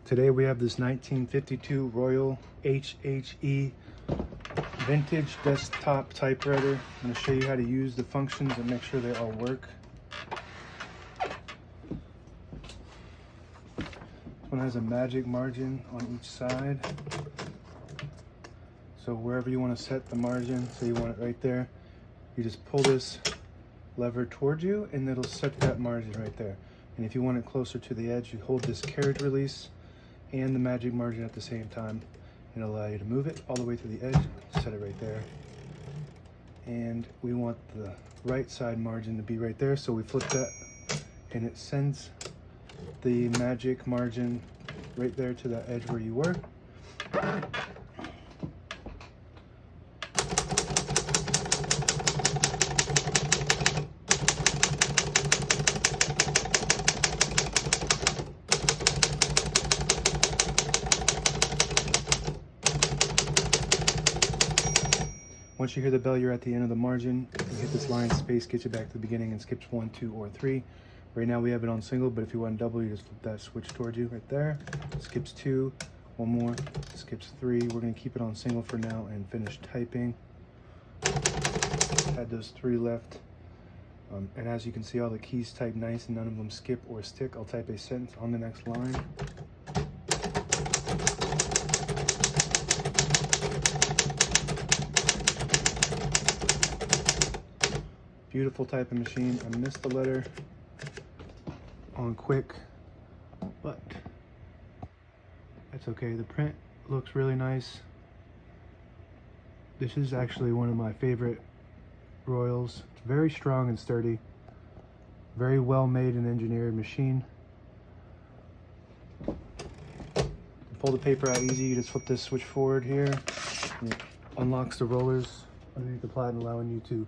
Today we have this 1952 Royal HHE vintage desktop typewriter. I'm going to show you how to use the functions and make sure they all work. This one has a magic margin on each side. So wherever you want to set the margin, so you want it right there, you just pull this lever towards you and it'll set that margin right there. And if you want it closer to the edge, you hold this carriage release and the magic margin at the same time, and it'll allow you to move it all the way to the edge, set it right there. And we want the right side margin to be right there, so we flip that and it sends the magic margin right there to the edge where you were. Once you hear the bell, you're at the end of the margin. You hit this line space, gets you back to the beginning and skips 1, 2, or 3. Right now we have it on single, but if you want double, you just flip that switch towards you right there. Skips 2, one more, skips 3. We're gonna keep it on single for now and finish typing. Had those 3 left. And as you can see, all the keys type nice and none of them skip or stick. I'll type a sentence on the next line. Beautiful typing machine. I missed the letter on quick, but that's okay. The print looks really nice. This is actually one of my favorite Royals. It's very strong and sturdy. Very well made and engineered machine. Pull the paper out easy. You just flip this switch forward here. And it unlocks the rollers underneath the platen, allowing you to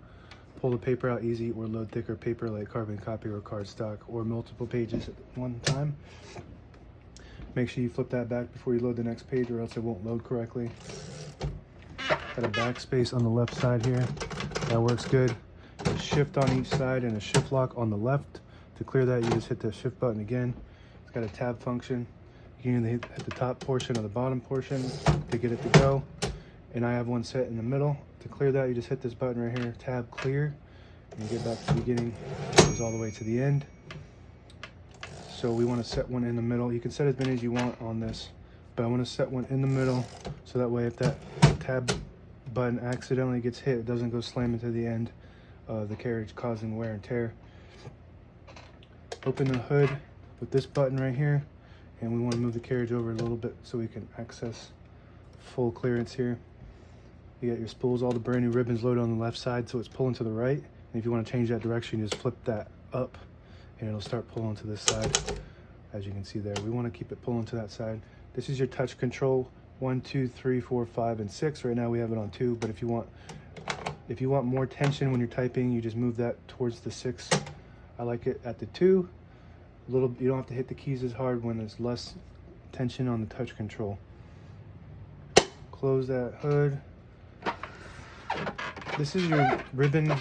pull the paper out easy or load thicker paper like carbon copy or cardstock or multiple pages at one time. Make sure you flip that back before you load the next page or else it won't load correctly. Got a backspace on the left side here. That works good. A shift on each side and a shift lock on the left. To clear that, you just hit the shift button again. It's got a tab function. You can hit the top portion or the bottom portion to get it to go. And I have one set in the middle. To clear that, you just hit this button right here, tab clear, and you get back to the beginning. It goes all the way to the end. So we want to set one in the middle. You can set as many as you want on this, but I want to set one in the middle so that way if that tab button accidentally gets hit, it doesn't go slamming to the end of the carriage, causing wear and tear. Open the hood with this button right here, and we want to move the carriage over a little bit so we can access full clearance here. You got your spools, all the brand new ribbons loaded on the left side, so it's pulling to the right. And if you want to change that direction, you just flip that up and it'll start pulling to this side. As you can see there, we want to keep it pulling to that side. This is your touch control, 1, 2, 3, 4, 5, and 6. Right now we have it on 2, but if you want more tension when you're typing, you just move that towards the 6. I like it at the 2. You don't have to hit the keys as hard when there's less tension on the touch control. Close that hood. This is your ribbon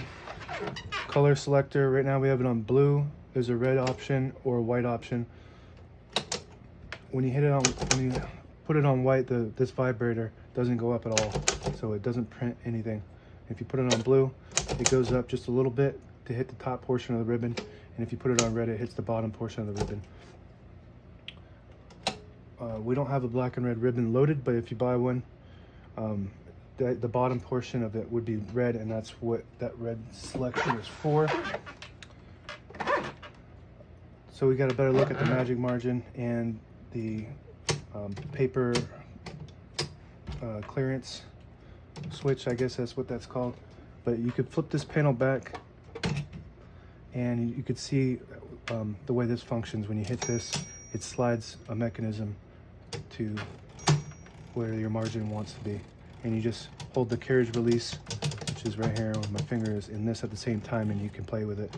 color selector. Right now we have it on blue. There's a red option or a white option. When you put it on white, this vibrator doesn't go up at all, so it doesn't print anything. If you put it on blue, it goes up just a little bit to hit the top portion of the ribbon, and if you put it on red, it hits the bottom portion of the ribbon. We don't have a black and red ribbon loaded, but if you buy one, the bottom portion of it would be red, and that's what that red selection is for. So we got a better look at the magic margin and the paper clearance switch, I guess that's what that's called. But you could flip this panel back and you could see the way this functions. When you hit this, it slides a mechanism to where your margin wants to be. And you just hold the carriage release, which is right here with my fingers, in this at the same time, and you can play with it.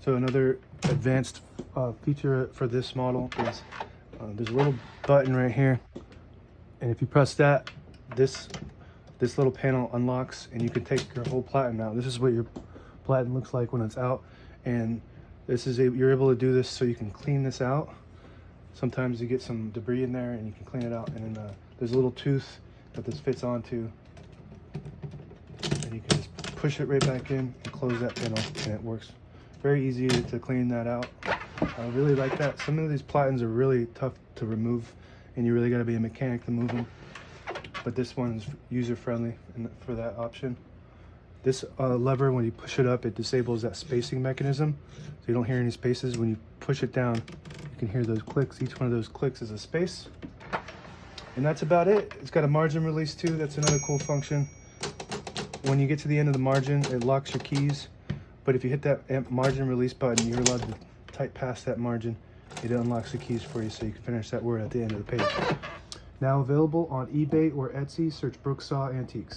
So another advanced feature for this model is there's a little button right here, and if you press that, this little panel unlocks, and you can take your whole platen out. This is what your platen looks like when it's out, and this is you're able to do this so you can clean this out Sometimes you get some debris in there and you can clean it out. And then there's a little tooth that this fits onto, and you can just push it right back in and close that panel, and it works. Very easy to clean that out. I really like that. Some of these platens are really tough to remove, and you really got to be a mechanic to move them. But this one's user-friendly for that option. This lever, when you push it up, it disables that spacing mechanism, so you don't hear any spaces. When you push it down, you can hear those clicks. Each one of those clicks is a space. And that's about it. It's got a margin release too. That's another cool function. When you get to the end of the margin, it locks your keys. But if you hit that margin release button, you're allowed to type past that margin. It unlocks the keys for you so you can finish that word at the end of the page. Now available on eBay or Etsy, search Brooksaw Antiques.